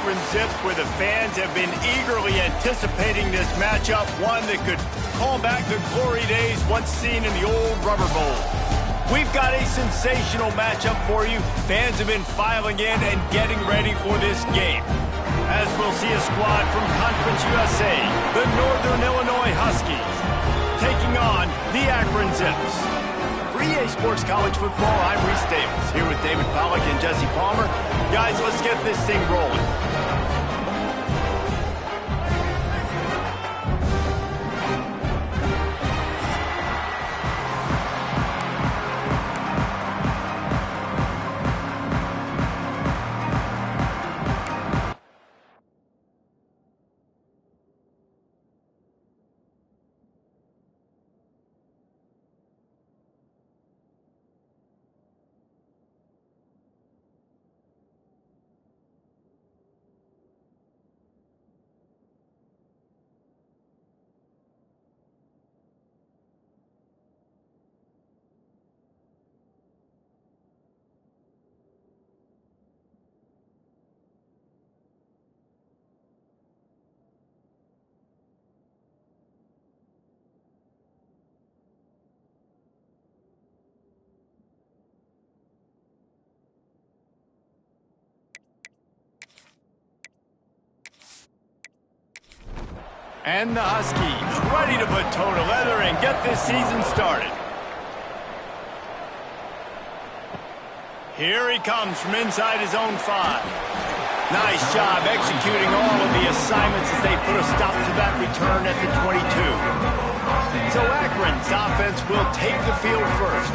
Akron Zips, where the fans have been eagerly anticipating this matchup, one that could call back the glory days once seen in the old Rubber Bowl. We've got a sensational matchup for you. Fans have been filing in and getting ready for this game. As we'll see a squad from Conference USA, the Northern Illinois Huskies, taking on the Akron Zips. For EA Sports College Football, I'm Reese Davis, here with David Pollack and Jesse Palmer. Guys, let's get this thing rolling. And the Huskies ready to put toe to leather and get this season started. Here he comes from inside his own 5. Nice job executing all of the assignments as they put a stop to that return at the 22. So Akron's offense will take the field first.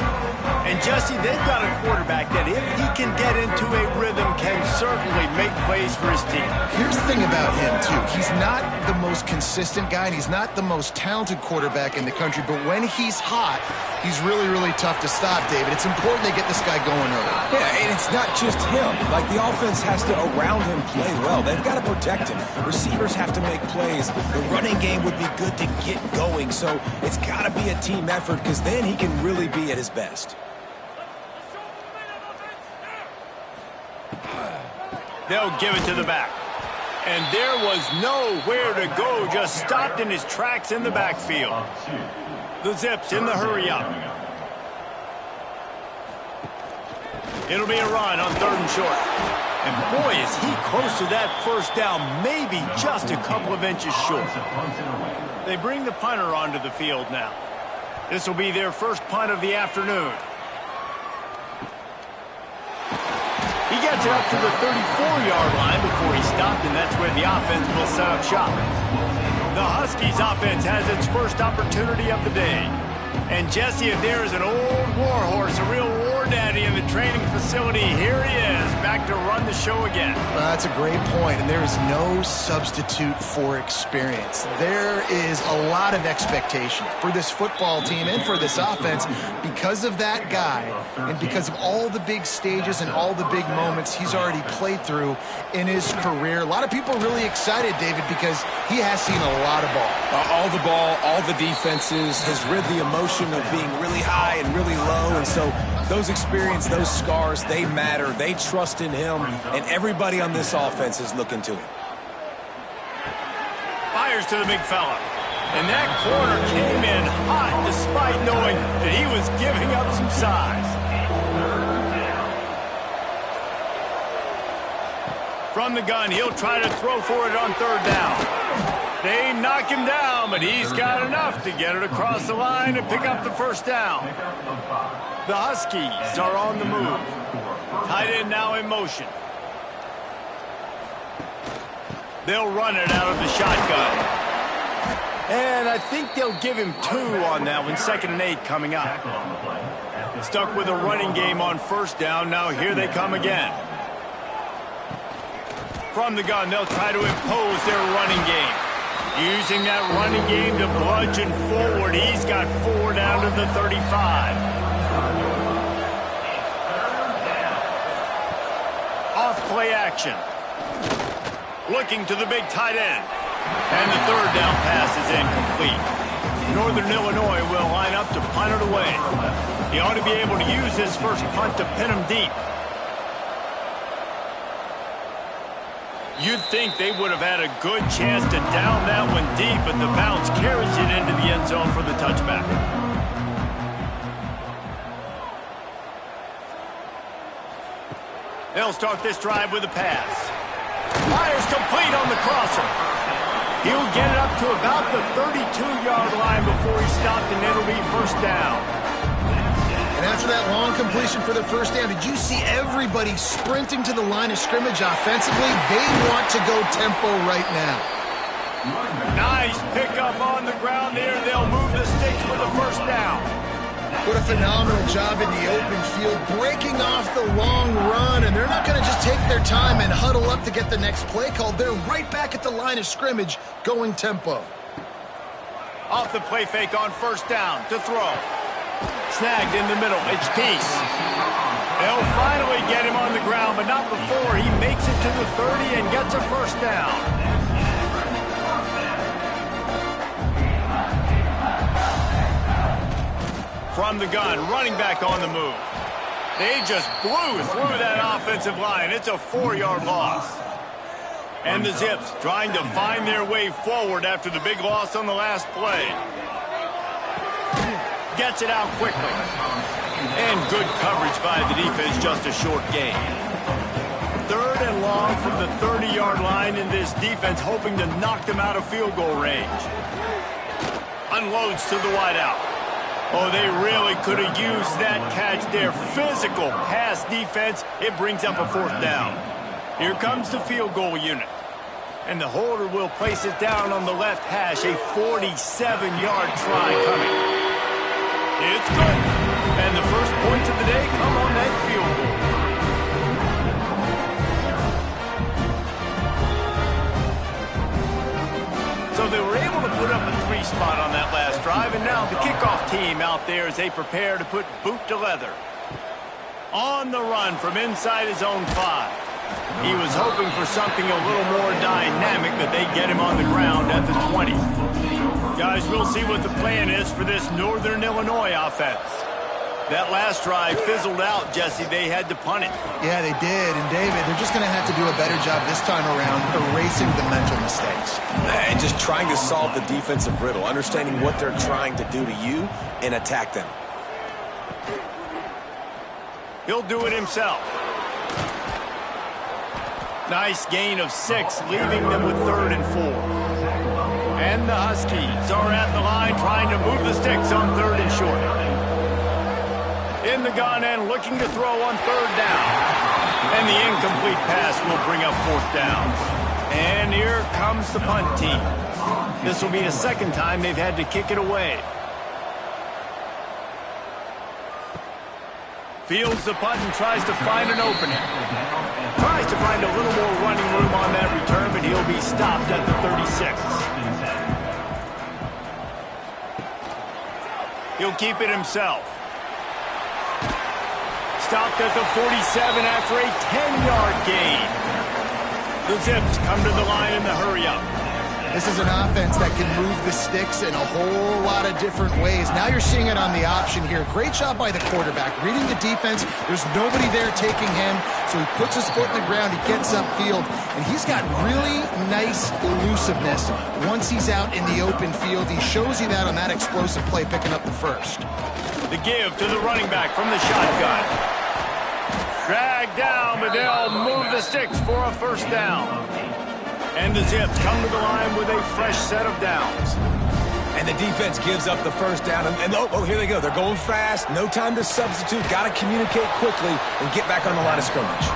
And Jesse, they've got a quarterback that if he can get into a rhythm can certainly make plays for his team. Here's the thing about him, too. He's not the most consistent guy, and he's not the most talented quarterback in the country, but when he's hot, he's really, really tough to stop, David. It's important they get this guy going early. Yeah, and it's not just him. Like, the offense has to, around him, play well. They've got to protect him. Receivers have to make plays. The running game would be good to get going, so it's got to be a team effort because then he can really be at his best. They'll give it to the back. And there was nowhere to go, just stopped in his tracks in the backfield. The Zips in the hurry-up. It'll be a run on 3rd and short. And boy, is he close to that first down, maybe just a couple of inches short. They bring the punter onto the field now. This will be their first punt of the afternoon. He gets it up to the 34-yard line before he stopped, and that's where the offense will set up shop. The Huskies offense has its first opportunity of the day. And Jesse, if there is an old war horse, a real war daddy in the training facility, here he is, back to run the show again. That's a great point, and there is no substitute for experience. There is a lot of expectation for this football team and for this offense because of that guy and because of all the big stages and all the big moments he's already played through in his career. A lot of people are really excited, David, because he has seen a lot of ball. All the ball, all the defenses, has rid the emotion of being really high and really low, and so those experience, those scars, they matter. They trust in him, and everybody on this offense is looking to him. Fires to the big fella. And that corner came in hot despite knowing that he was giving up some size. From the gun, he'll try to throw for it on 3rd down. They knock him down, but he's got enough to get it across the line and pick up the first down. The Huskies are on the move. Tight end now in motion. They'll run it out of the shotgun. And I think they'll give him 2 on that one. 2nd and 8 coming up. Stuck with a running game on 1st down. Now here they come again. From the gun, they'll try to impose their running game. Using that running game to bludgeon forward. He's got 4 down to the 35. Off play action. Looking to the big tight end. And the 3rd down pass is incomplete. Northern Illinois will line up to punt it away. He ought to be able to use his first punt to pin him deep. You'd think they would have had a good chance to down that one deep, but the bounce carries it into the end zone for the touchback. They'll start this drive with a pass. Fires complete on the crosser. He'll get it up to about the 32-yard line before he stopped, and it'll be first down. And after that long completion for the first down, did you see everybody sprinting to the line of scrimmage offensively? They want to go tempo right now. Nice pickup on the ground there. They'll move the sticks for the first down. What a phenomenal job in the open field, breaking off the long run, and they're not going to just take their time and huddle up to get the next play called. They're right back at the line of scrimmage, going tempo. Off the play fake on first down to throw. Snagged in the middle. It's Peace. They'll finally get him on the ground, but not before he makes it to the 30 and gets a first down. From the gun, running back on the move. They just blew through that offensive line. It's a 4-yard loss. And the Zips trying to find their way forward after the big loss on the last play. Gets it out quickly. And good coverage by the defense, just a short gain. 3rd and long from the 30-yard line, in this defense hoping to knock them out of field goal range. Unloads to the wideout. Oh, they really could have used that catch there. Physical pass defense. It brings up a 4th down. Here comes the field goal unit. And the holder will place it down on the left hash. A 47-yard try coming. It's good. And the first points of the day come on that field goal. So they were able to put up a 3 spot on that last drive, and now the kickoff team out there as they prepare to put boot to leather. On the run from inside his own 5. He was hoping for something a little more dynamic, but they get him on the ground at the 20. Guys, we'll see what the plan is for this Northern Illinois offense. That last drive fizzled out, Jesse. They had to punt it. Yeah, they did. And, David, they're just going to have to do a better job this time around erasing the mental mistakes. And just trying to solve the defensive riddle, understanding what they're trying to do to you and attack them. He'll do it himself. Nice gain of 6, leaving them with 3rd and 4. And the Huskies are at the line trying to move the sticks on 3rd and short. In the gun and looking to throw on 3rd down. And the incomplete pass will bring up 4th down. And here comes the punt team. This will be the 2nd time they've had to kick it away. Fields the punt and tries to find an opening. Tries to find a little more running room on that return, but he'll be stopped at the 36. He'll keep it himself. Stopped at the 47 after a 10-yard gain. The Zips come to the line in the hurry-up. This is an offense that can move the sticks in a whole lot of different ways. Now you're seeing it on the option here. Great job by the quarterback. Reading the defense, there's nobody there taking him, so he puts his foot in the ground, he gets upfield, and he's got really nice elusiveness once he's out in the open field. He shows you that on that explosive play, picking up the first. The give to the running back from the shotgun. Dragged down, but they'll move the sticks for a first down. And the Zips come to the line with a fresh set of downs. And the defense gives up the first down. And oh, here they go. They're going fast. No time to substitute. Got to communicate quickly and get back on the line of scrimmage.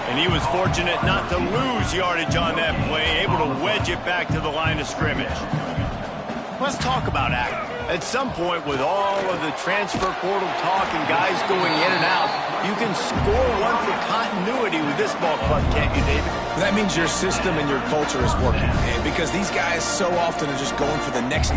And he was fortunate not to lose yardage on that play, able to wedge it back to the line of scrimmage. Let's talk about Akron. At some point, with all of the transfer portal talk and guys going in and out, you can score one for continuity with this ball club, can't you, David? That means your system and your culture is working. And because these guys so often are just going for the next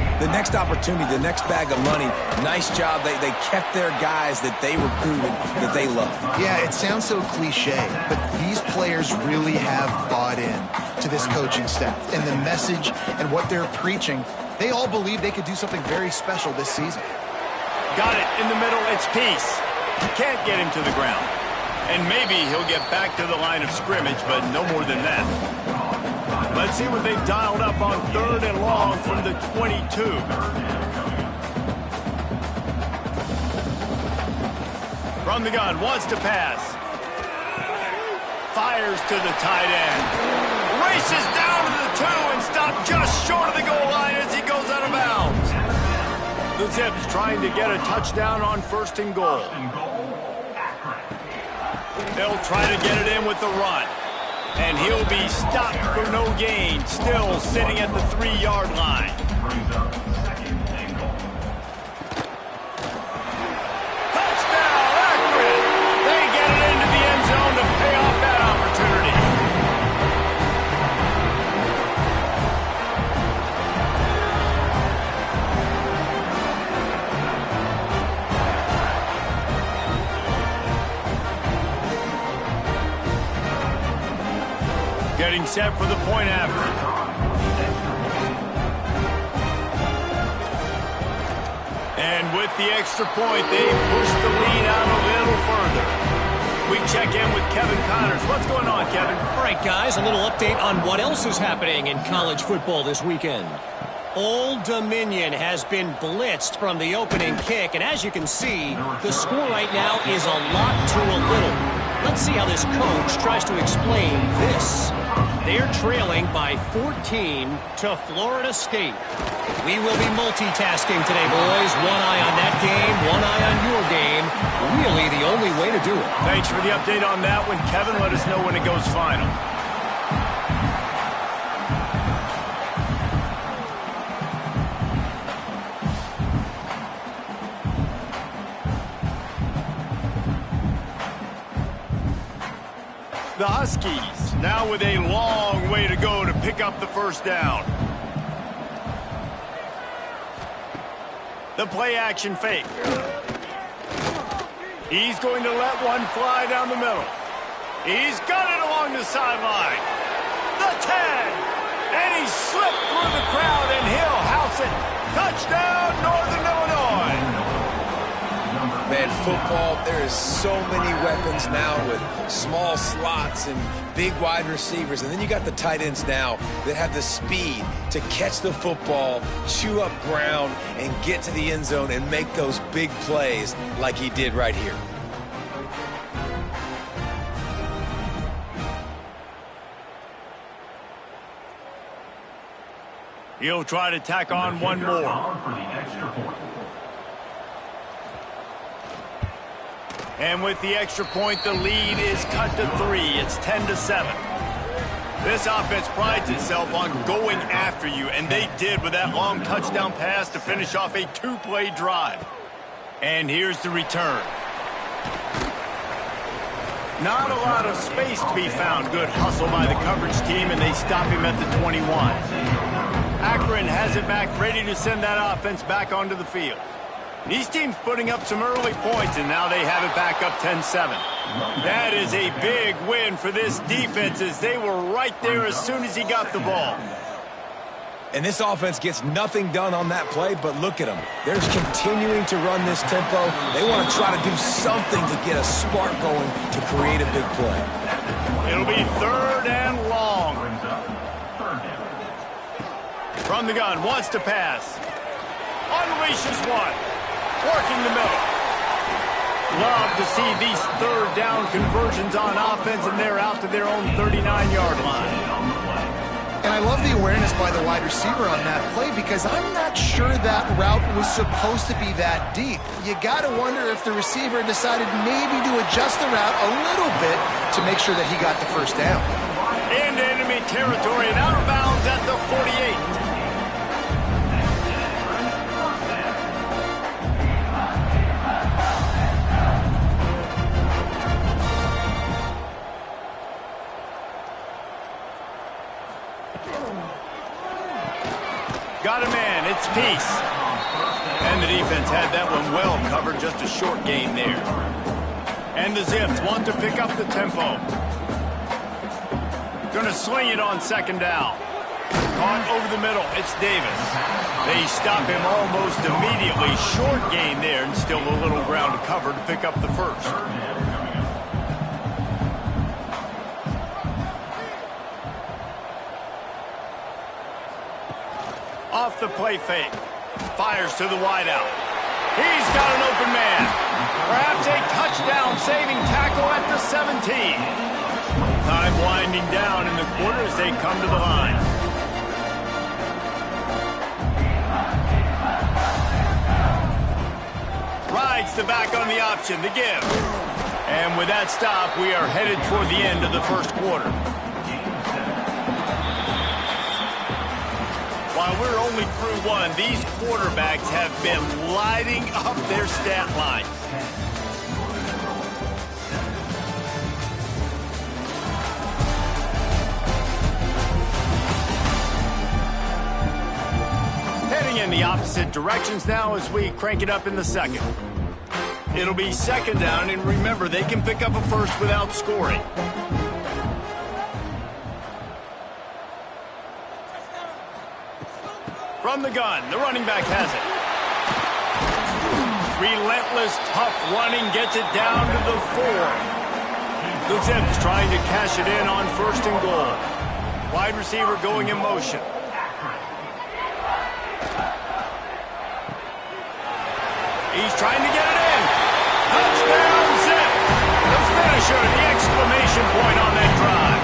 opportunity, the next bag of money. Nice job. They kept their guys that they recruited, that they love. Yeah, it sounds so cliche, but these players really have bought in to this coaching staff and the message and what they're preaching. They all believe they could do something very special this season. Got it in the middle. It's Peace. Can't get him to the ground. And maybe he'll get back to the line of scrimmage, but no more than that. Let's see what they've dialed up on 3rd and long from the 22. From the gun, wants to pass. Fires to the tight end. Races down to the 2 and stopped just short of the goal line as he goes out of bounds. The Zips trying to get a touchdown on 1st and goal. They'll try to get it in with the run. And he'll be stopped for no gain, still sitting at the 3-yard line. Touchdown, Akron! They get it into the end zone to pay off that opportunity. Getting set for the point after. And with the extra point, they push the lead out a little further. We check in with Kevin Connors. What's going on, Kevin? All right, guys, a little update on what else is happening in college football this weekend. Old Dominion has been blitzed from the opening kick, and as you can see, the score right now is a lot to a little. Let's see how this coach tries to explain this. They're trailing by 14 to Florida State. We will be multitasking today, boys. One eye on that game, one eye on your game. Really the only way to do it. Thanks for the update on that one, Kevin. Let us know when it goes final. The Huskies now with a long way to go to pick up the 1st down. The play action fake. He's going to let one fly down the middle. He's got it along the sideline. The 10. And he slipped through the crowd and he'll house it. Touchdown, Northern Illinois. Man, football, there is so many weapons now with small slots and big wide receivers. And then you got the tight ends now that have the speed to catch the football, chew up ground, and get to the end zone and make those big plays like he did right here. He'll try to tack on one more. And with the extra point, the lead is cut to 3. It's 10-7. This offense prides itself on going after you, and they did with that long touchdown pass to finish off a 2-play drive. And here's the return. Not a lot of space to be found. Good hustle by the coverage team, and they stop him at the 21. Akron has it back, ready to send that offense back onto the field. These teams putting up some early points, and now they have it back up 10-7. That is a big win for this defense, as they were right there as soon as he got the ball. And this offense gets nothing done on that play, but look at them. They're continuing to run this tempo. They want to try to do something to get a spark going to create a big play. It'll be 3rd and long. From the gun, wants to pass. Unleashes one. Working the middle. Love to see these 3rd down conversions on offense, and they're out to their own 39-yard line. And I love the awareness by the wide receiver on that play, because I'm not sure that route was supposed to be that deep. You got to wonder if the receiver decided maybe to adjust the route a little bit to make sure that he got the 1st down. Into enemy territory and out of bounds at the 48. Got a man, it's Peace. And the defense had that one well covered, just a short gain there. And the Zips want to pick up the tempo. Gonna swing it on 2nd down. Caught over the middle, it's Davis. They stop him almost immediately. Short gain there, and still a little ground to cover to pick up the 1st. Off the play fake. Fires to the wideout. He's got an open man. Perhaps a touchdown-saving tackle at the 17. Time winding down in the quarter as they come to the line. Rides the back on the option, the give. And with that stop, we are headed toward the end of the first quarter. While we're only through one, these quarterbacks have been lighting up their stat lines. Heading in the opposite directions now as we crank it up in the second. It'll be second down, and remember, they can pick up a first without scoring. From the gun, the running back has it. Relentless, tough running gets it down to the 4. The Zips trying to cash it in on first and goal. Wide receiver going in motion. He's trying to get it in. Touchdown, Zips! The finisher, the exclamation point on that drive.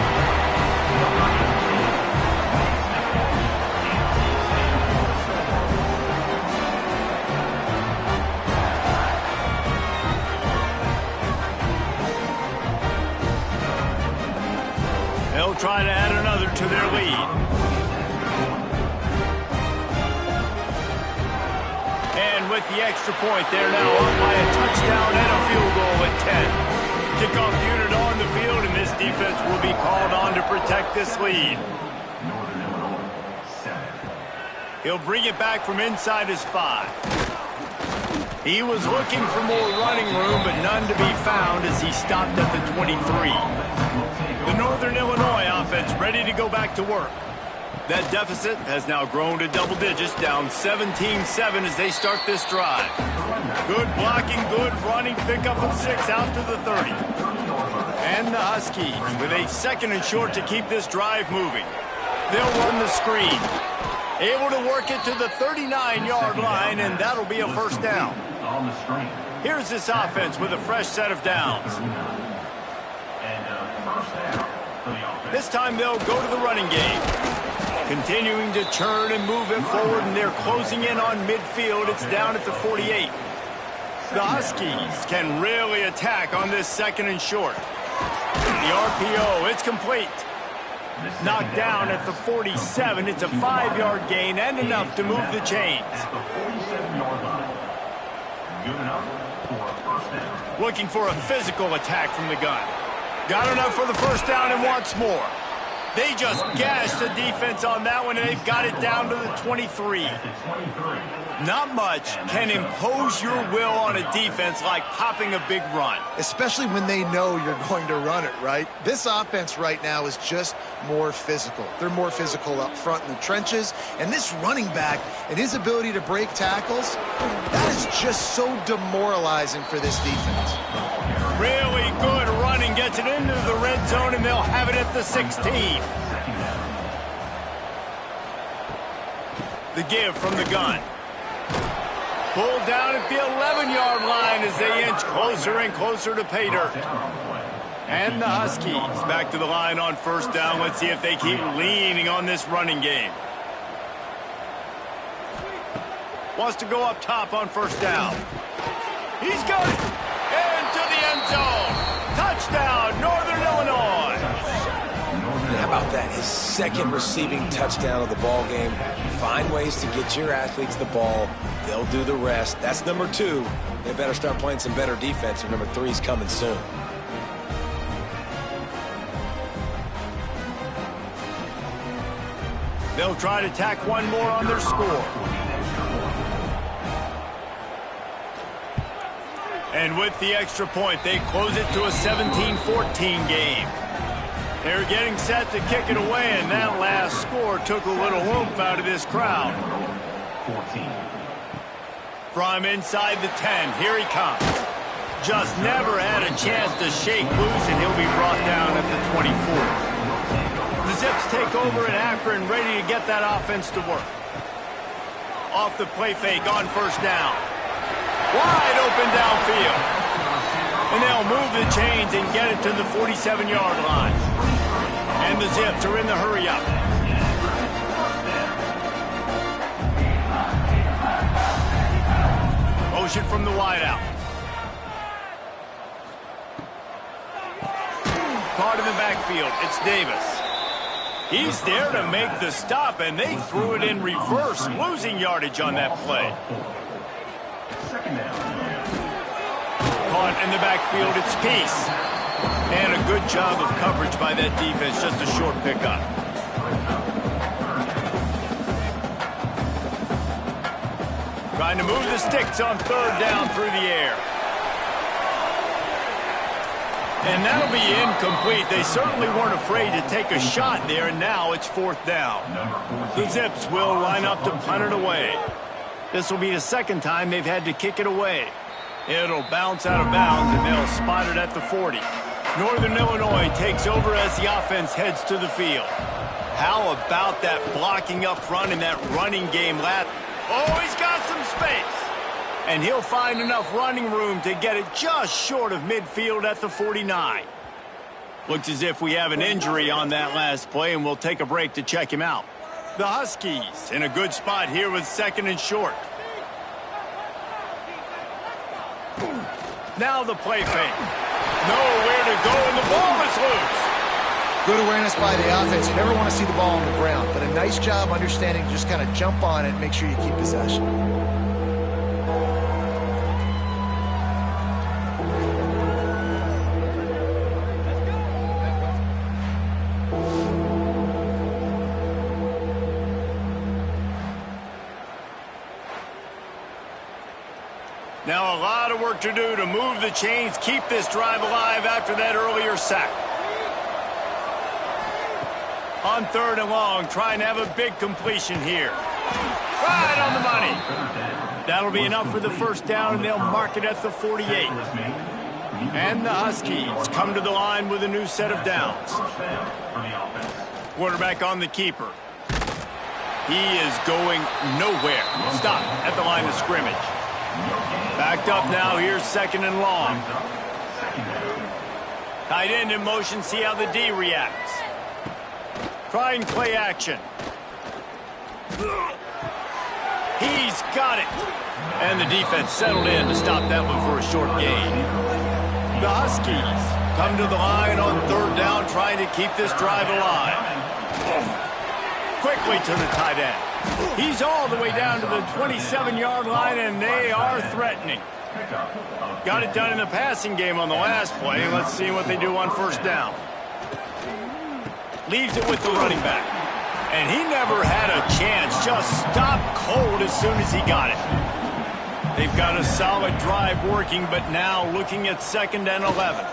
They'll try to add another to their lead. And with the extra point, they're now up by a touchdown and a field goal at 10. Kickoff unit on the field, and this defense will be called on to protect this lead. He'll bring it back from inside his 5. He was looking for more running room, but none to be found as he stopped at the 23. The Northern Illinois offense ready to go back to work. That deficit has now grown to double digits, down 17-7 as they start this drive. Good blocking, good running, pick up of 6 out to the 30. And the Huskies with a second and short to keep this drive moving. They'll run the screen. Able to work it to the 39-yard line, and that'll be a first down. Here's this offense with a fresh set of downs. This time they'll go to the running game. Continuing to turn and move it forward, and they're closing in on midfield. It's down at the 48. The Huskies can really attack on this second and short. The RPO, it's complete. Knocked down at the 47. It's a 5-yard gain and enough to move the chains. Looking for a physical attack from the gun. Got enough for the first down and wants more. They just gashed the defense on that one, and they've got it down to the 23. Not much can impose your will on a defense like popping a big run. Especially when they know you're going to run it, right? This offense right now is just more physical. They're more physical up front in the trenches, and this running back and his ability to break tackles, that is just so demoralizing for this defense. Really good running, gets it into the red zone, and they'll have it at the 16. The give from the gun. Pulled down at the 11-yard line as they inch closer and closer to pay dirt. And the Huskies back to the line on first down. Let's see if they keep leaning on this running game. Wants to go up top on first down. He's got it. Into the end zone. Touchdown, Northern Illinois. How about that? His second receiving touchdown of the ball game. Find ways to get your athletes the ball. They'll do the rest. That's number 2. They better start playing some better defense, or number 3's coming soon. They'll try to tack one more on their score. And with the extra point, they close it to a 17-14 game. They're getting set to kick it away, and that last score took a little oomph out of this crowd. 14. From inside the 10, here he comes. Just never had a chance to shake loose, and he'll be brought down at the 24. The Zips take over at Akron, ready to get that offense to work. off the play fake on first down. Wide open downfield. And they'll move the chains and get it to the 47-yard line. And the Zips are in the hurry-up. Motion from the wideout. Caught in the backfield. It's Davis. He's there to make the stop, and they threw it in reverse, losing yardage on that play. Caught in the backfield, it's Peace. And a good job of coverage by that defense, just a short pickup. Trying to move the sticks on third down through the air. And that'll be incomplete. They certainly weren't afraid to take a shot there, and now it's fourth down. The Zips will line up to punt it away. This will be the second time they've had to kick it away. It'll bounce out of bounds, and they'll spot it at the 40. Northern Illinois takes over as the offense heads to the field. How about that blocking up front in that running game last? Oh, he's got some space. And he'll find enough running room to get it just short of midfield at the 49. Looks as if we have an injury on that last play, and we'll take a break to check him out. The Huskies in a good spot here with second and short. Now the play fake. Nowhere to go, and the ball is loose. Good awareness by the offense. You never want to see the ball on the ground, but a nice job understanding to just kind of jump on it and make sure you keep possession. Now a lot of work to do to move the chains, keep this drive alive after that earlier sack. On third and long, trying to have a big completion here. Right on the money. That'll be enough for the first down, and they'll mark it at the 48. And the Huskies come to the line with a new set of downs. Quarterback on the keeper. He is going nowhere. Stop at the line of scrimmage. Backed up now, here's second and long. Tight end in motion, see how the D reacts. Try and play action. He's got it. And the defense settled in to stop that one for a short gain. The Huskies come to the line on third down, trying to keep this drive alive. Quickly to the tight end. He's all the way down to the 27-yard line, and they are threatening. Got it done in the passing game on the last play. Let's see what they do on first down. Leaves it with the running back. And he never had a chance. Just stopped cold as soon as he got it. They've got a solid drive working, but now looking at second and 11.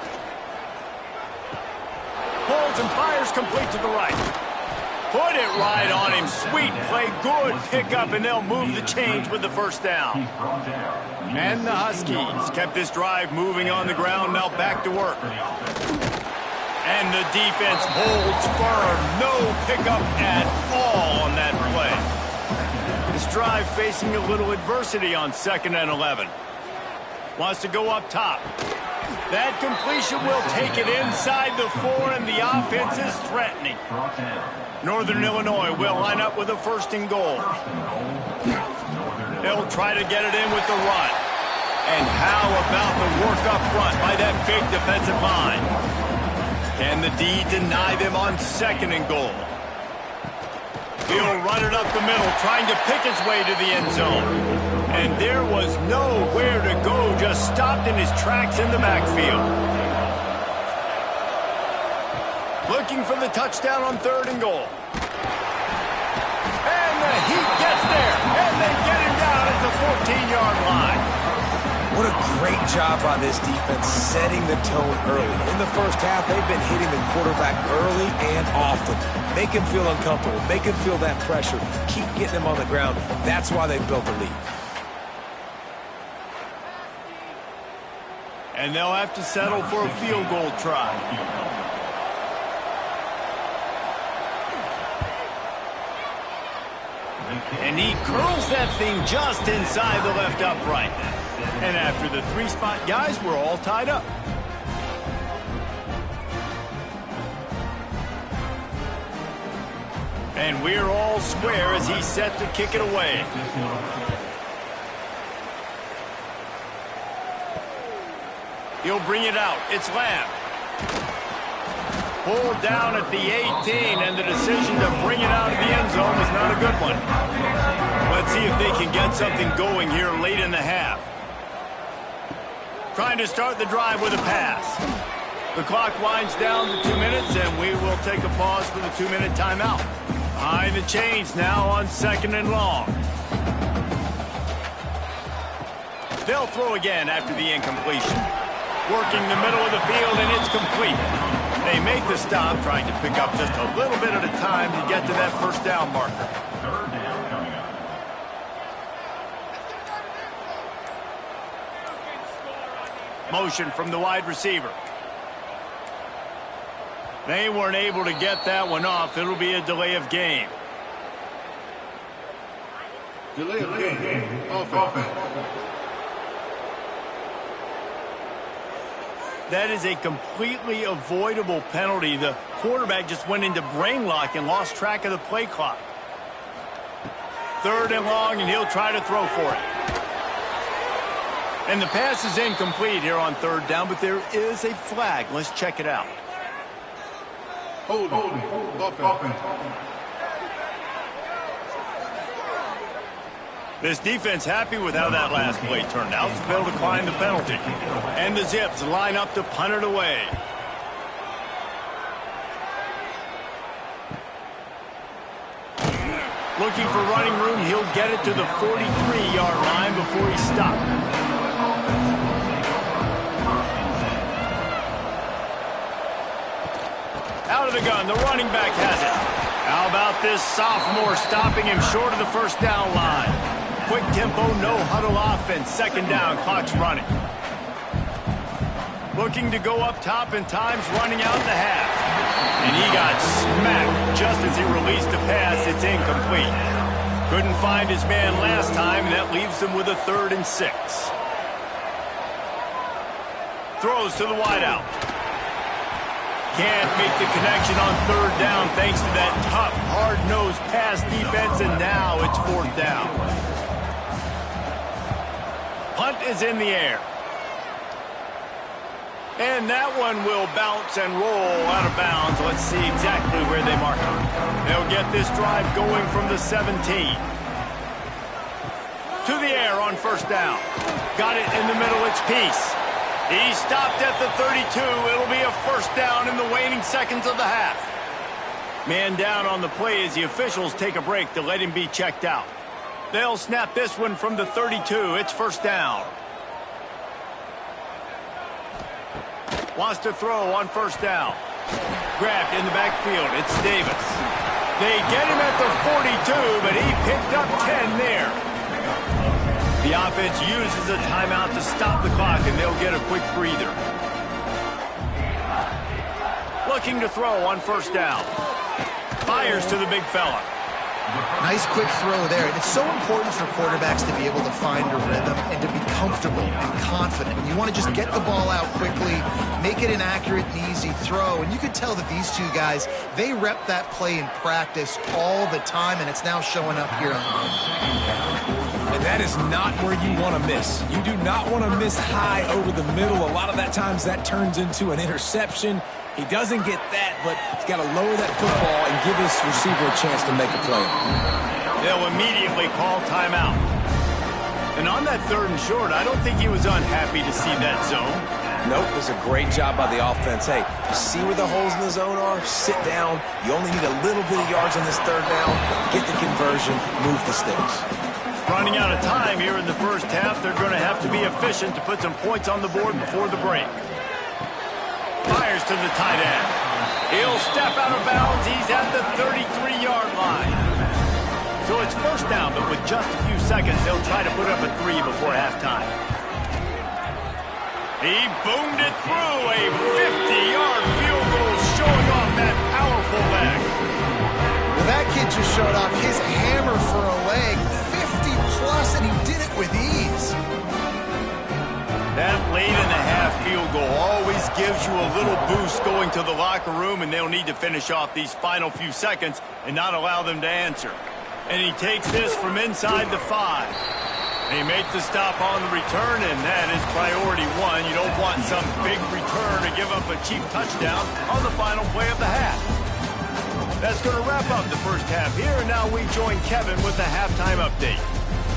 Pulls and fires complete to the right. Put it right on him. Sweet play, good pickup, and they'll move the chains with the first down. And the Huskies kept this drive moving on the ground, now back to work. And the defense holds firm. No pickup at all on that play. This drive facing a little adversity on second and 11. Wants to go up top. That completion will take it inside the 4, and the offense is threatening. Northern Illinois will line up with a first and goal. They'll try to get it in with the run. And how about the work up front by that big defensive line? Can the D deny them on second and goal? He'll run it up the middle, trying to pick his way to the end zone. And there was nowhere to go, just stopped in his tracks in the backfield. Looking for the touchdown on third and goal. And the Heat gets there, and they get him down at the 14-yard line. What a great job by this defense setting the tone early. In the first half, they've been hitting the quarterback early and often. Make him feel uncomfortable. Make him feel that pressure. Keep getting him on the ground. That's why they've built the lead. And they'll have to settle for a field goal try. And he curls that thing just inside the left upright. And after the three-spot guys, we're all tied up. And we're all square as he's set to kick it away. He'll bring it out. It's Lamb. Pulled down at the 18, and the decision to bring it out of the end zone was not a good one. Let's see if they can get something going here late in the half. Trying to start the drive with a pass. The clock winds down to 2 minutes, and we will take a pause for the 2-minute timeout. Behind the chains now on 2nd and long. They'll throw again after the incompletion. Working the middle of the field, and it's complete. They make the stop, trying to pick up just a little bit at a time to get to that first down marker. Third down coming up. Motion from the wide receiver. They weren't able to get that one off. It'll be a delay of game. Delay of game. Offense. That is a completely avoidable penalty. The quarterback just went into brain lock and lost track of the play clock. 3rd and long, and he'll try to throw for it. And the pass is incomplete here on 3rd down, but there is a flag. Let's check it out. Holding. Offense. This defense happy with how that last play turned out. So they'll decline the penalty. And the Zips line up to punt it away. Looking for running room. He'll get it to the 43-yard line before he's stopped. Out of the gun. The running back has it. How about this sophomore stopping him short of the first down line? Quick tempo, no huddle offense. 2nd down, clock's running. Looking to go up top, and time's running out the half. And he got smacked just as he released the pass. It's incomplete. Couldn't find his man last time, and that leaves him with a 3rd and 6. Throws to the wideout. Can't make the connection on 3rd down thanks to that tough, hard-nosed pass defense, and now it's 4th down. Punt is in the air. And that one will bounce and roll out of bounds. Let's see exactly where they mark it. They'll get this drive going from the 17. To the air on 1st down. Got it in the middle, it's Peace. He stopped at the 32. It'll be a 1st down in the waning seconds of the half. Man down on the play as the officials take a break to let him be checked out. They'll snap this one from the 32. It's 1st down. Wants to throw on 1st down. Grabbed in the backfield. It's Davis. They get him at the 42, but he picked up 10 there. The offense uses a timeout to stop the clock, and they'll get a quick breather. Looking to throw on 1st down. Fires to the big fella. Nice quick throw there. And it's so important for quarterbacks to be able to find a rhythm and to be comfortable and confident. You want to just get the ball out quickly, make it an accurate and easy throw. And you could tell that these two guys, they rep that play in practice all the time, and it's now showing up here on the field. And that is not where you want to miss. You do not want to miss high over the middle. A lot of that times that turns into an interception. He doesn't get that, but he's got to lower that football and give his receiver a chance to make a play. They'll immediately call timeout. And on that 3rd and short, I don't think he was unhappy to see that zone. Nope, it was a great job by the offense. Hey, you see where the holes in the zone are? Sit down. You only need a little bit of yards on this 3rd down. Get the conversion, move the sticks. Running out of time here in the first half, they're going to have to be efficient to put some points on the board before the break. Fires to the tight end. He'll step out of bounds. He's at the 33-yard line. So it's 1st down, but with just a few seconds, they'll try to put up a 3 before halftime. He boomed it through. A 50-yard field goal showing off that powerful leg. Well, that kid just showed off his hammer for a leg, 50-plus, and he did it with ease. That late-in-the-half field goal always gives you a little boost going to the locker room, and they'll need to finish off these final few seconds and not allow them to answer. And he takes this from inside the 5. They make the stop on the return, and that is priority one. You don't want some big return to give up a cheap touchdown on the final play of the half. That's going to wrap up the first half here, and now we join Kevin with the halftime update.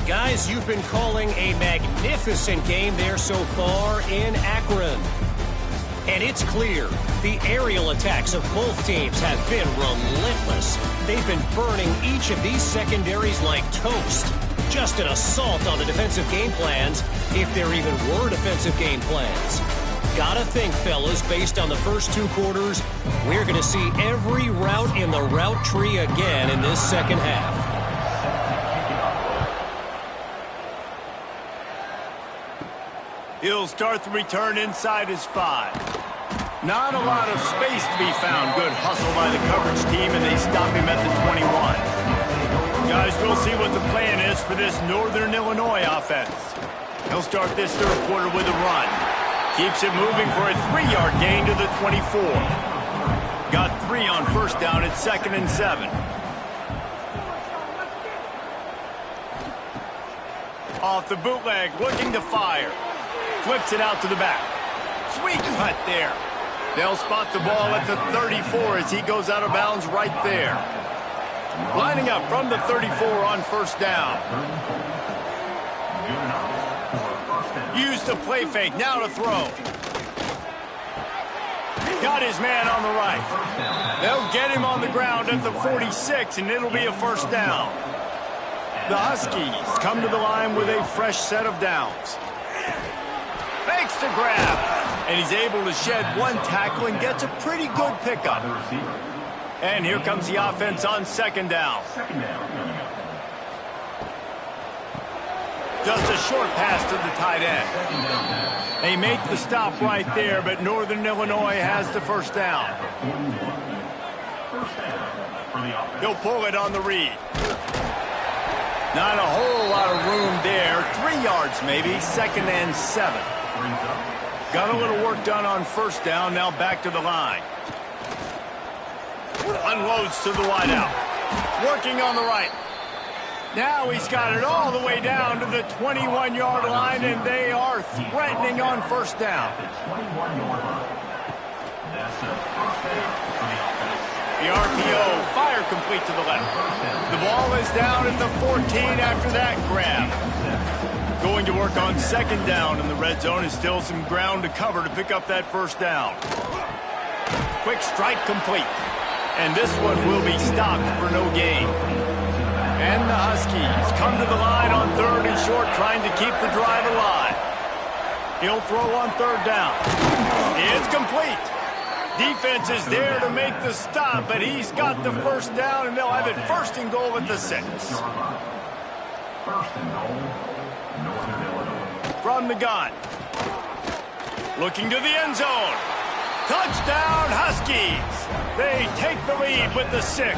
Guys, you've been calling a magnificent game there so far in Akron. And it's clear, the aerial attacks of both teams have been relentless. They've been burning each of these secondaries like toast. Just an assault on the defensive game plans, if there even were defensive game plans. Gotta think, fellas, based on the first 2 quarters, we're going to see every route in the route tree again in this second half. He'll start the return inside his 5. Not a lot of space to be found. Good hustle by the coverage team, and they stop him at the 21. Guys, we'll see what the plan is for this Northern Illinois offense. He'll start this third quarter with a run. Keeps it moving for a 3-yard gain to the 24. Got 3 on first down at 2nd and 7. Off the bootleg, looking to fire. Flips it out to the back. Sweet cut there. They'll spot the ball at the 34 as he goes out of bounds right there. Lining up from the 34 on first down. Use the play fake, now to throw. Got his man on the right. They'll get him on the ground at the 46, and it'll be a first down. The Huskies come to the line with a fresh set of downs. Fakes to grab, and he's able to shed 1 tackle and gets a pretty good pickup. And here comes the offense on 2nd down. Just a short pass to the tight end. They make the stop right there, but Northern Illinois has the first down. He'll pull it on the read. Not a whole lot of room there. 3 yards maybe, 2nd and 7. Got a little work done on first down, now back to the line. Unloads to the wideout. Working on the right. Now he's got it all the way down to the 21-yard line, and they are threatening on first down. The RPO, fire complete to the left. The ball is down at the 14 after that grab. Going to work on 2nd down, and the red zone is still some ground to cover to pick up that first down. Quick strike complete. And this one will be stopped for no gain. And the Huskies come to the line on 3rd and short, trying to keep the drive alive. He'll throw on 3rd down. It's complete. Defense is there to make the stop, but he's got the first down, and they'll have it 1st and goal at the 6. 1st and goal, Northern Illinois. From the gun. Looking to the end zone. Touchdown, Huskies. They take the lead with the 6.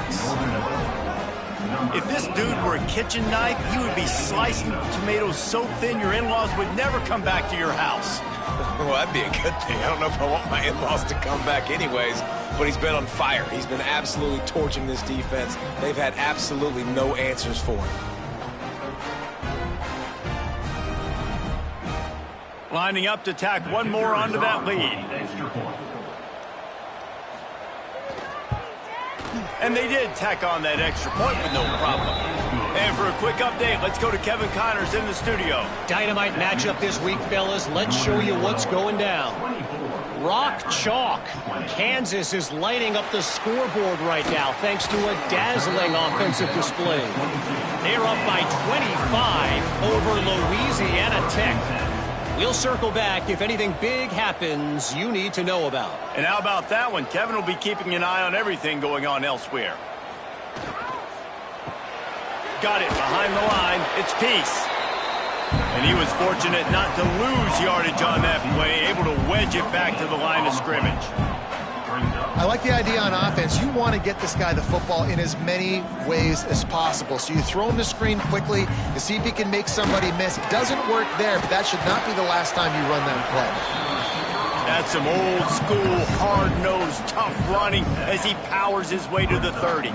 If this dude were a kitchen knife, he would be slicing tomatoes so thin your in-laws would never come back to your house. Well, that'd be a good thing. I don't know if I want my in-laws to come back anyways, but he's been on fire. He's been absolutely torching this defense. They've had absolutely no answers for him. Lining up to tack one more onto that lead. And they did tack on that extra point with no problem. And for a quick update, let's go to Kevin Connors in the studio. Dynamite matchup this week, fellas. Let's show you what's going down. Rock chalk. Kansas is lighting up the scoreboard right now thanks to a dazzling offensive display. They're up by 25 over Louisiana Tech. We'll circle back if anything big happens you need to know about. And how about that one? Kevin will be keeping an eye on everything going on elsewhere. Got it behind the line. It's Peace. And he was fortunate not to lose yardage on that play, able to wedge it back to the line of scrimmage. I like the idea on offense. You want to get this guy the football in as many ways as possible. So you throw him the screen quickly to see if he can make somebody miss. It doesn't work there, but that should not be the last time you run that play. That's some old school, hard-nosed, tough running as he powers his way to the 30.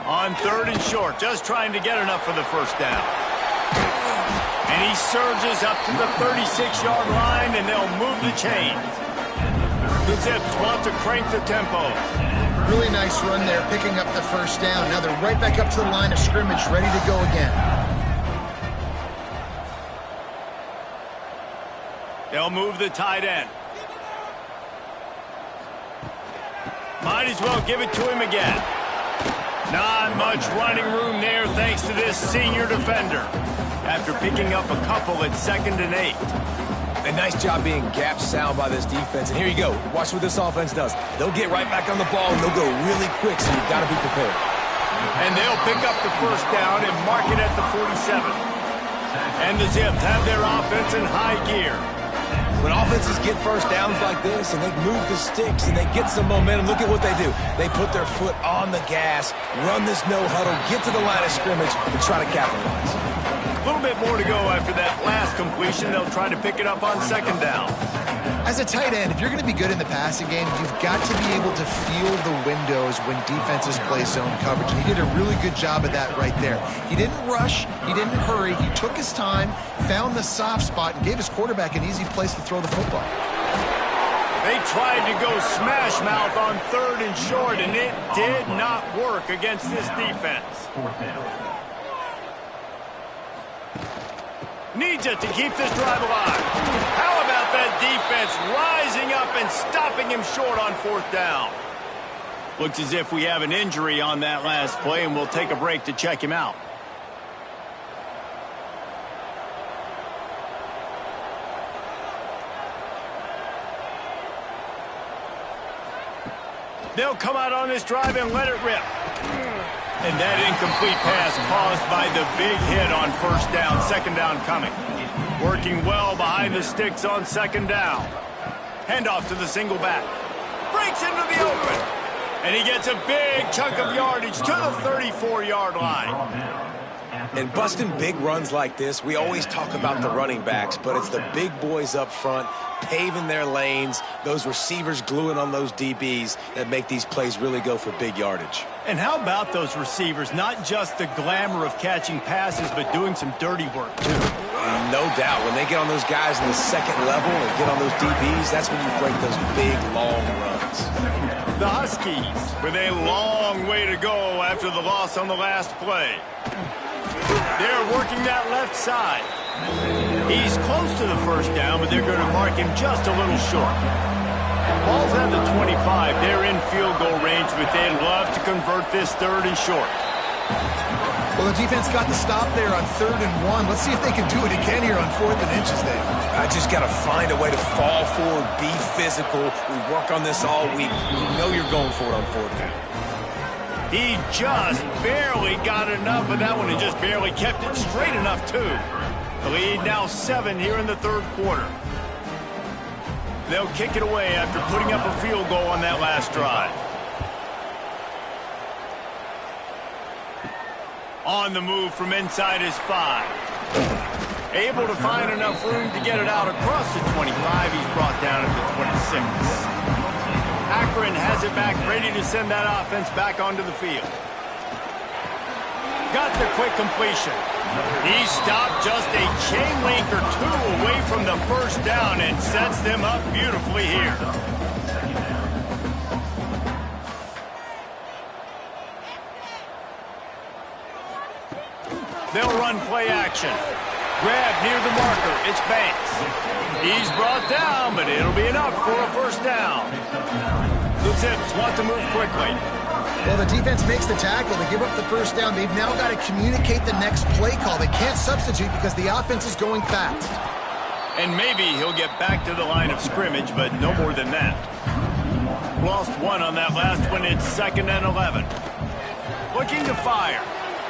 On 3rd and short, just trying to get enough for the first down. And he surges up to the 36-yard line, and they'll move the chains. The Zips want to crank the tempo. Really nice run there, picking up the first down. Now they're right back up to the line of scrimmage, ready to go again. They'll move the tight end. Might as well give it to him again. Not much running room there thanks to this senior defender. After picking up a couple at 2nd and 8. A nice job being gap sound by this defense. And here you go. Watch what this offense does. They'll get right back on the ball, and they'll go really quick, so you've got to be prepared. And they'll pick up the first down and mark it at the 47. And the Zips have their offense in high gear. When offenses get first downs like this and they move the sticks and they get some momentum, look at what they do. They put their foot on the gas, run this no huddle, get to the line of scrimmage, and try to capitalize. A little bit more to go after that last completion. They'll try to pick it up on 2nd down. As a tight end, if you're going to be good in the passing game, you've got to be able to feel the windows when defenses play zone coverage. And he did a really good job of that right there. He didn't rush. He didn't hurry. He took his time, found the soft spot, and gave his quarterback an easy place to throw the football. They tried to go smash mouth on 3rd and short, and it did not work against this defense. Needs it to keep this drive alive. How about that defense rising up and stopping him short on 4th down? Looks as if we have an injury on that last play, and we'll take a break to check him out. They'll come out on this drive and let it rip. And that incomplete pass caused by the big hit on 1st down, 2nd down coming. Working well behind the sticks on 2nd down. Handoff to the single back. Breaks into the open. And he gets a big chunk of yardage to the 34-yard line. And busting big runs like this, we always talk about the running backs, but it's the big boys up front paving their lanes, those receivers gluing on those DBs that make these plays really go for big yardage. And how about those receivers? Not just the glamour of catching passes, but doing some dirty work, too. No doubt. When they get on those guys in the 2nd level and get on those DBs, that's when you break those big, long runs. The Huskies with a long way to go after the loss on the last play. They're working that left side. He's close to the first down, but they're going to mark him just a little short. Ball's at the 25. They're in field goal range, but they'd love to convert this 3rd and short. Well, the defense got the stop there on 3rd and 1. Let's see if they can do it again here on 4th and inches, Dave. I just got to find a way to fall forward, be physical. We work on this all week. You know you're going for it on 4th down. He just barely got enough of that one and just barely kept it straight enough, too. The lead now 7 here in the 3rd quarter. They'll kick it away after putting up a field goal on that last drive. On the move from inside his 5. Able to find enough room to get it out across the 25. He's brought down at the 26. Akron has it back, ready to send that offense back onto the field. Got the quick completion. He stopped just a chain link or 2 away from the first down and sets them up beautifully here. They'll run play action. Grab near the marker. It's Banks. He's brought down, but it'll be enough for a first down. The Zips want to move quickly. Well, the defense makes the tackle. They give up the first down. They've now got to communicate the next play call. They can't substitute because the offense is going fast. And maybe he'll get back to the line of scrimmage, but no more than that. Lost 1 on that last one. It's 2nd and 11. Looking to fire.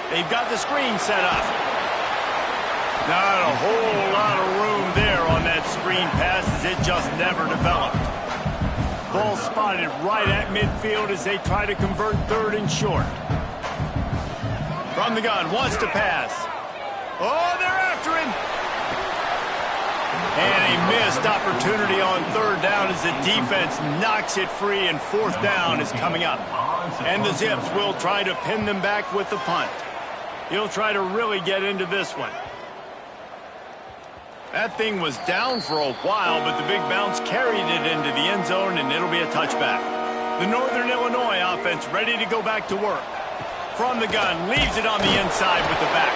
They've got the screen set up. Not a whole lot of room there on that screen pass as it just just never developed. Ball spotted right at midfield as they try to convert third and short. From the gun, wants to pass. Oh, they're after him. And a missed opportunity on third down as the defense knocks it free, and fourth down is coming up. And the Zips will try to pin them back with the punt. He'll try to really get into this one. That thing was down for a while, but the big bounce carried it into the end zone, and it'll be a touchback. The Northern Illinois offense ready to go back to work. From the gun, leaves it on the inside with the back.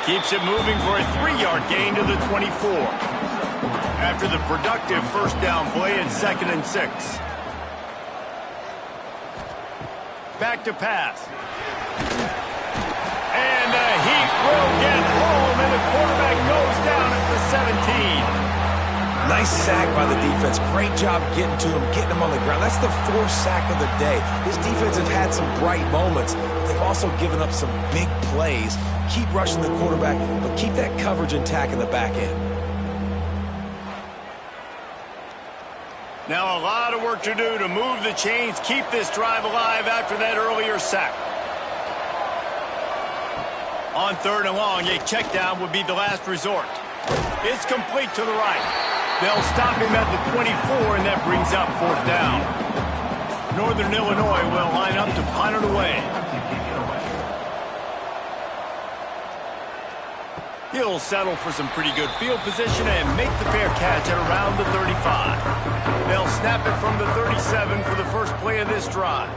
Keeps it moving for a 3-yard gain to the 24. After the productive first down play at 2nd and 6. Back to pass. And the Heat will get home, and the quarterback goes down at the 17. Nice sack by the defense. Great job getting to him, getting him on the ground. That's the 4th sack of the day. This defense has had some bright moments. They've also given up some big plays. Keep rushing the quarterback, but keep that coverage intact in the back end. Now a lot of work to do to move the chains, keep this drive alive after that earlier sack. On 3rd and long, a check down would be the last resort. It's complete to the right. They'll stop him at the 24, and that brings up 4th down. Northern Illinois will line up to punt it away. He'll settle for some pretty good field position and make the fair catch at around the 35. They'll snap it from the 37 for the first play of this drive.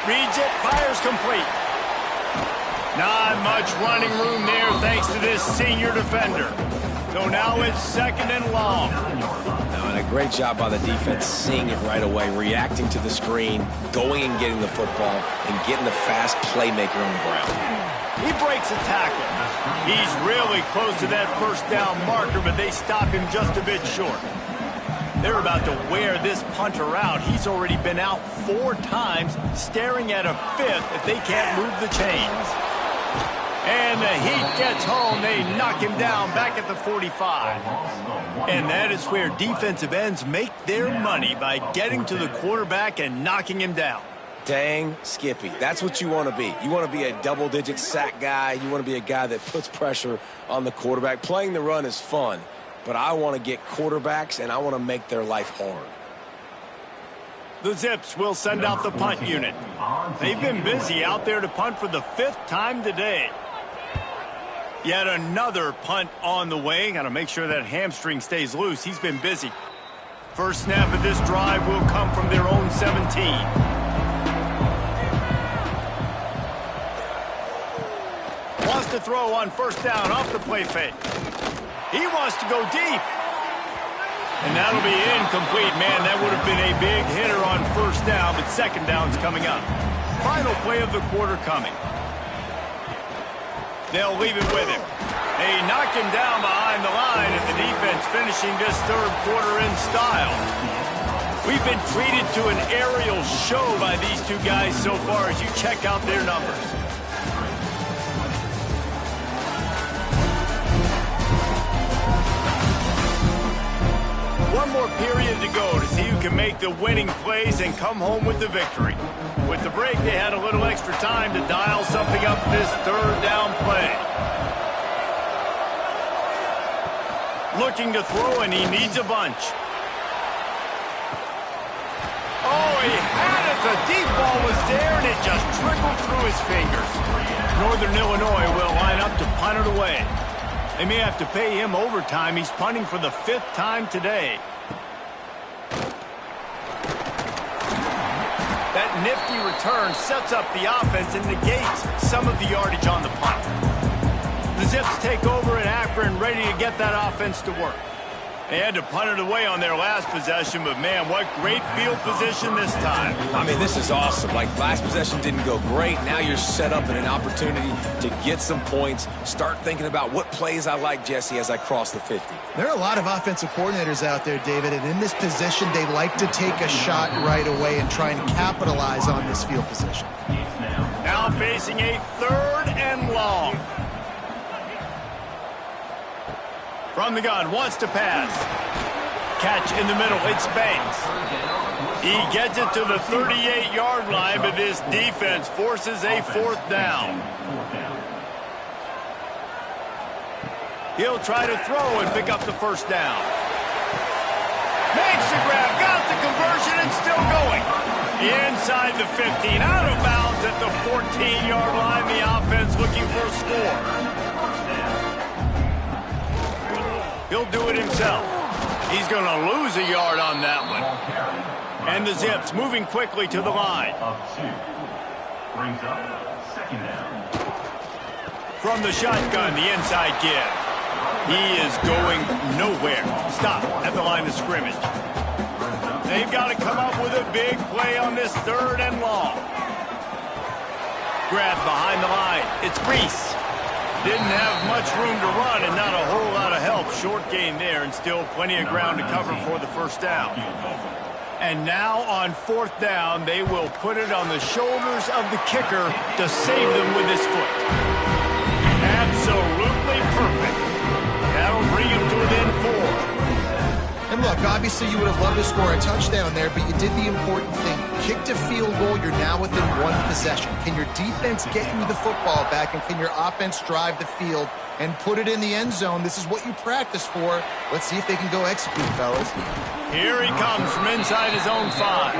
Reads it, fires complete. Not much running room there thanks to this senior defender. So now it's 2nd and long. And a great job by the defense seeing it right away, reacting to the screen, going and getting the football, and getting the fast playmaker on the ground. He breaks a tackle. He's really close to that first down marker, but they stop him just a bit short. They're about to wear this punter out. He's already been out 4 times, staring at a 5th if they can't move the chains. And the Heat gets home. They knock him down back at the 45. And that is where defensive ends make their money, by getting to the quarterback and knocking him down. Dang, Skippy, that's what you want to be. You want to be a double-digit sack guy. You want to be a guy that puts pressure on the quarterback. Playing the run is fun, but I want to get quarterbacks, and I want to make their life hard. The Zips will send out the punt unit. They've been busy out there to punt for the 5th time today. Yet another punt on the way. Got to make sure that hamstring stays loose. He's been busy. First snap of this drive will come from their own 17. Wants to throw on first down off the play fake. He wants to go deep. And that'll be incomplete. Man, that would have been a big hitter on first down, but second down's coming up. Final play of the quarter coming. They'll leave it with him. They knock him down behind the line, and the defense finishing this 3rd quarter in style. We've been treated to an aerial show by these two guys so far as you check out their numbers. One more period to go to see who can make the winning plays and come home with the victory. With the break, they had a little extra time to dial something up for this 3rd down play. Looking to throw, and he needs a bunch. Oh, he had it. The deep ball was there, and it just trickled through his fingers. Northern Illinois will line up to punt it away. They may have to pay him overtime. He's punting for the 5th time today. That nifty return sets up the offense and negates some of the yardage on the punt. The Zips take over at Akron, ready to get that offense to work. They had to punt it away on their last possession, but man, what great field position this time. I mean, this is awesome. Like, last possession didn't go great. Now you're set up in an opportunity to get some points. Start thinking about what plays I like, Jesse, as I cross the 50. There are a lot of offensive coordinators out there, David, and in this position, they like to take a shot right away and try and capitalize on this field position. Now facing a 3rd and long. From the gun, wants to pass. Catch in the middle, it's Banks. He gets it to the 38-yard line, but this defense forces a 4th down. He'll try to throw and pick up the 1st down. Makes the grab, got the conversion, and still going. Inside the 15, out of bounds at the 14-yard line. The offense looking for a score. He'll do it himself. He's going to lose a yard on that one. And the Zips moving quickly to the line. Brings up 2nd down. From the shotgun, the inside give. He is going nowhere. Stop at the line of scrimmage. They've got to come up with a big play on this 3rd and long. Grab behind the line. It's Reese. Didn't have much room to run and not a whole lot of help. Short gain there and still plenty of ground to cover for the 1st down. And now on 4th down, they will put it on the shoulders of the kicker to save them with his foot. Absolutely perfect. That'll bring him to within 4. And look, obviously you would have loved to score a touchdown there, but you did the important thing. Kicked a field goal, you're now within 1 possession. Can your defense get you the football back, and can your offense drive the field and put it in the end zone? This is what you practice for. Let's see if they can go execute, fellas. Here he comes from inside his own 5.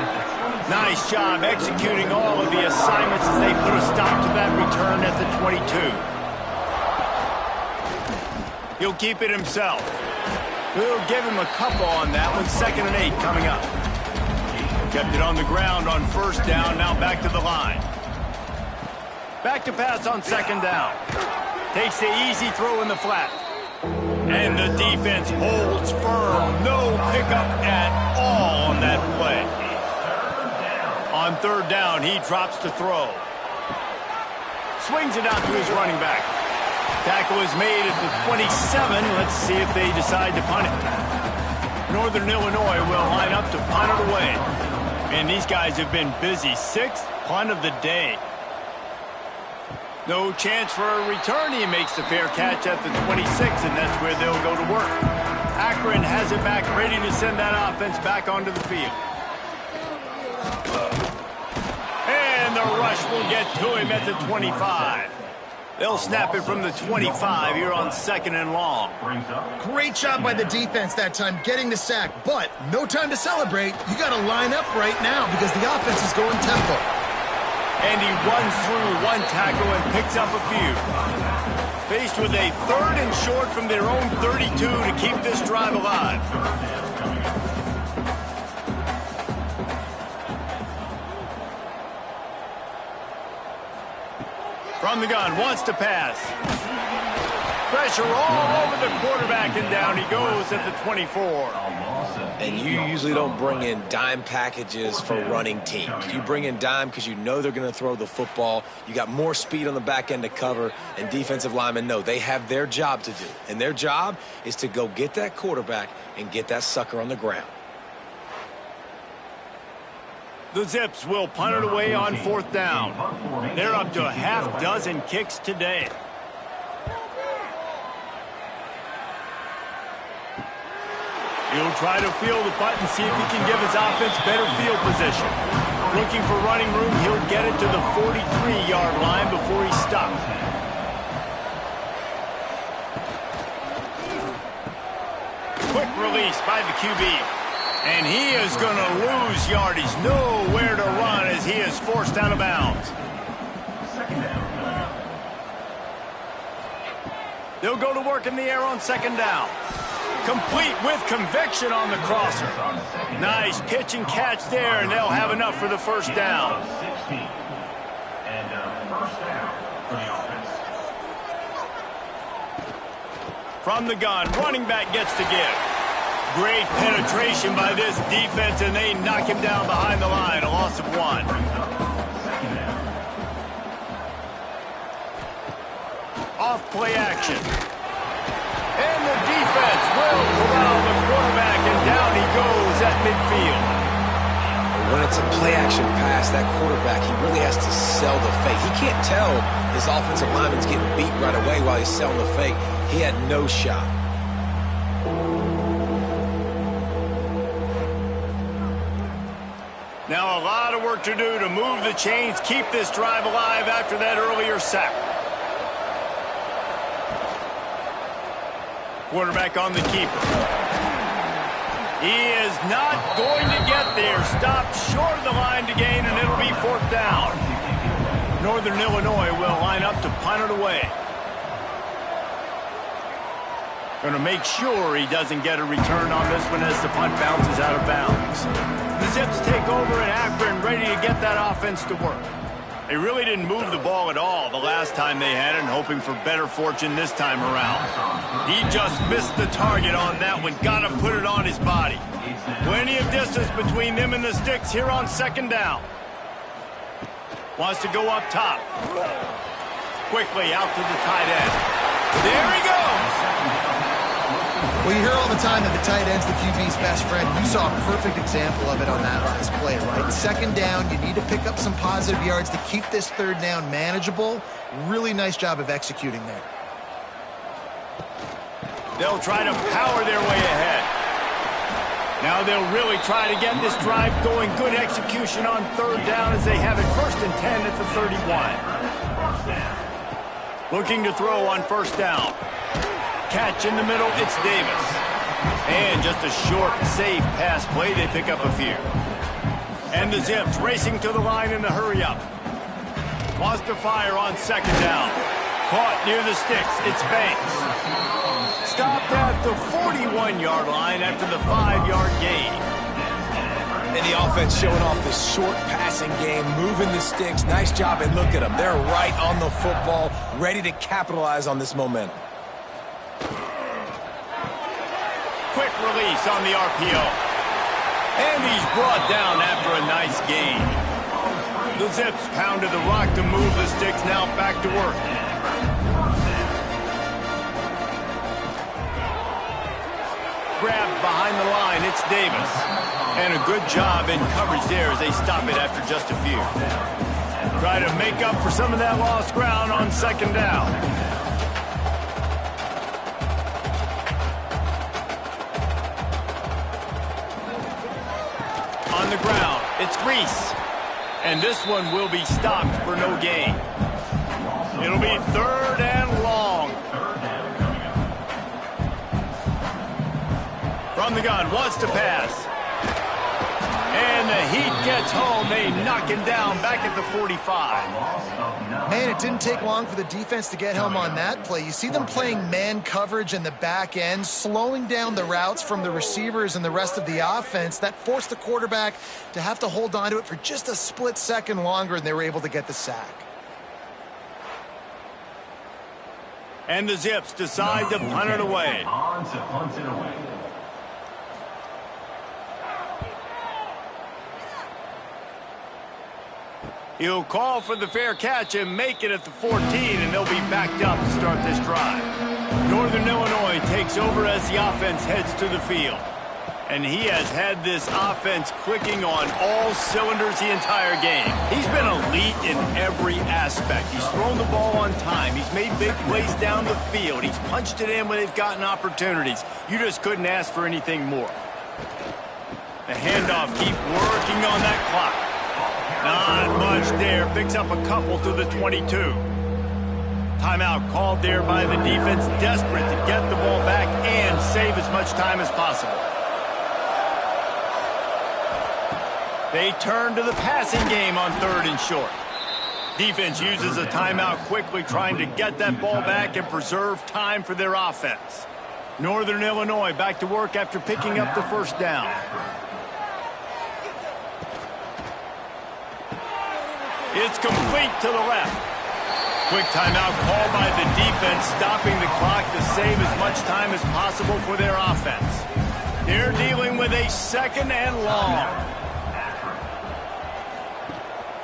Nice job executing all of the assignments as they put a stop to that return at the 22. He'll keep it himself. We'll give him a couple on that one. 2nd and 8 coming up. Kept it on the ground on 1st down. Now back to the line. Back to pass on 2nd down. Takes the easy throw in the flat. And the defense holds firm. No pickup at all on that play. On 3rd down, he drops to throw. Swings it out to his running back. Tackle is made at the 27. Let's see if they decide to punt it. Northern Illinois will line up to punt it away. And these guys have been busy. 6th punt of the day. No chance for a return. He makes the fair catch at the 26, and that's where they'll go to work. Akron has it back, ready to send that offense back onto the field. And the rush will get to him at the 25. They'll snap it from the 25 here on 2nd and long. Great job by the defense that time getting the sack, but no time to celebrate. You got to line up right now because the offense is going tempo. And he runs through 1 tackle and picks up a few. Faced with a 3rd and short from their own 32 to keep this drive alive. From the gun, wants to pass. Pressure all over the quarterback, and down he goes at the 24. And you usually don't bring in dime packages for running teams. You bring in dime because you know they're going to throw the football. You got more speed on the back end to cover, and defensive linemen know they have their job to do. And their job is to go get that quarterback and get that sucker on the ground. The Zips will punt it away on 4th down. They're up to a half dozen kicks today. He'll try to field the punt and see if he can give his offense better field position. Looking for running room, he'll get it to the 43-yard line before he stops. Quick release by the QB. And he is going to lose yardage. Nowhere to run as he is forced out of bounds. They'll go to work in the air on 2nd down. Complete with conviction on the crosser. Nice pitch and catch there, and they'll have enough for the 1st down. And 1st down for the offense. From the gun, running back gets to give. Great penetration by this defense, and they knock him down behind the line. A loss of 1. Off play action. And the defense will corral the quarterback, and down he goes at midfield. When it's a play action pass, that quarterback, he really has to sell the fake. He can't tell his offensive lineman's getting beat right away while he's selling the fake. He had no shot. Now a lot of work to do to move the chains, keep this drive alive after that earlier sack. Quarterback on the keeper. He is not going to get there. Stopped short of the line to gain, and it'll be 4th down. Northern Illinois will line up to punt it away. Going to make sure he doesn't get a return on this one as the punt bounces out of bounds. The Zips take over in Akron, ready to get that offense to work. They really didn't move the ball at all the last time they had it, and hoping for better fortune this time around. He just missed the target on that one. Got to put it on his body. Plenty of distance between them and the sticks here on 2nd down. Wants to go up top. Quickly out to the tight end. There he goes. Well, you hear all the time that the tight end's the QB's best friend. You saw a perfect example of it on that last play, right? 2nd down, you need to pick up some positive yards to keep this 3rd down manageable. Really nice job of executing there. They'll try to power their way ahead. Now they'll really try to get this drive going. Good execution on 3rd down as they have it 1st and 10 at the 31. Looking to throw on 1st down. Catch in the middle, it's Davis. And just a short, safe pass play, they pick up a few. And the Zips racing to the line in a hurry-up. Wants to fire on 2nd down. Caught near the sticks, it's Banks. Stopped at the 41-yard line after the 5-yard gain. And the offense showing off this short passing game, moving the sticks. Nice job, and look at them. They're right on the football, ready to capitalize on this momentum. Quick release on the RPO. And he's brought down after a nice gain. The Zips pounded the rock to move the sticks, now back to work. Grabbed behind the line, it's Davis. And a good job in coverage there as they stop it after just a few. Try to make up for some of that lost ground on 2nd down. On the ground, it's Reese. And this one will be stopped for no gain. It'll be 3rd and long. From the gun, wants to pass. And the Heat gets home. They knock him down back at the 45. Man, it didn't take long for the defense to get home on that play. You see them playing man coverage in the back end, slowing down the routes from the receivers and the rest of the offense. That forced the quarterback to have to hold on to it for just a split second longer, and they were able to get the sack. And the Zips decide to punt it away. On to punt it away. He'll call for the fair catch and make it at the 14, and they'll be backed up to start this drive. Northern Illinois takes over as the offense heads to the field. And he has had this offense clicking on all cylinders the entire game. He's been elite in every aspect. He's thrown the ball on time. He's made big plays down the field. He's punched it in when they've gotten opportunities. You just couldn't ask for anything more. The handoff, keep working on that clock. Not much there. Picks up a couple to the 22. Timeout called there by the defense, desperate to get the ball back and save as much time as possible. They turn to the passing game on 3rd and short. Defense uses a timeout quickly, trying to get that ball back and preserve time for their offense. Northern Illinois back to work after picking up the 1st down. It's complete to the left. Quick timeout called by the defense, stopping the clock to save as much time as possible for their offense. They're dealing with a 2nd and long.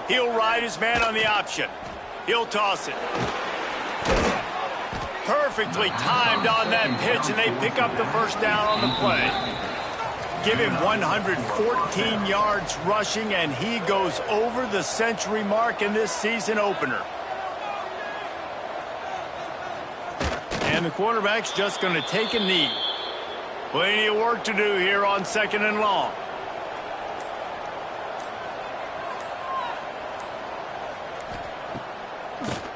He'll ride his man on the option. He'll toss it. Perfectly timed on that pitch, and they pick up the 1st down on the play. Give him 114 yards rushing, and he goes over the century mark in this season opener. And the quarterback's just going to take a knee. Plenty of work to do here on 2nd and long.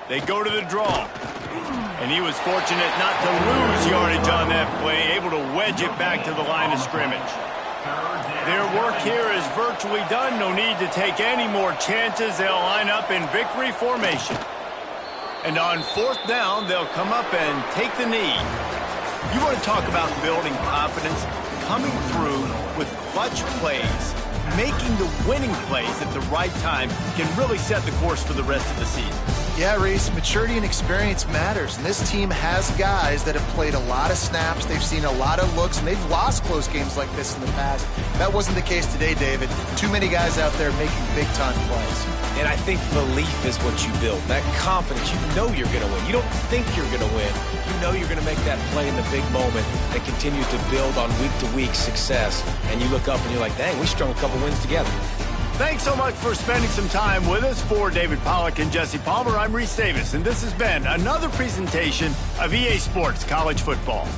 They go to the draw. And he was fortunate not to lose yardage on that play, able to wedge it back to the line of scrimmage. Their work here is virtually done. No need to take any more chances. They'll line up in victory formation. And on 4th down, they'll come up and take the knee. You want to talk about building confidence? Coming through with clutch plays, making the winning plays at the right time can really set the course for the rest of the season. Yeah, Reese, maturity and experience matters, and this team has guys that have played a lot of snaps, they've seen a lot of looks, and they've lost close games like this in the past. That wasn't the case today, David. Too many guys out there making big-time plays. And I think belief is what you build. That confidence, you know you're going to win. You don't think you're going to win. You know you're going to make that play in the big moment that continues to build on week-to-week success. And you look up and you're like, dang, we strung a couple wins together. Thanks so much for spending some time with us. For David Pollack and Jesse Palmer, I'm Reese Davis, and this has been another presentation of EA Sports College Football.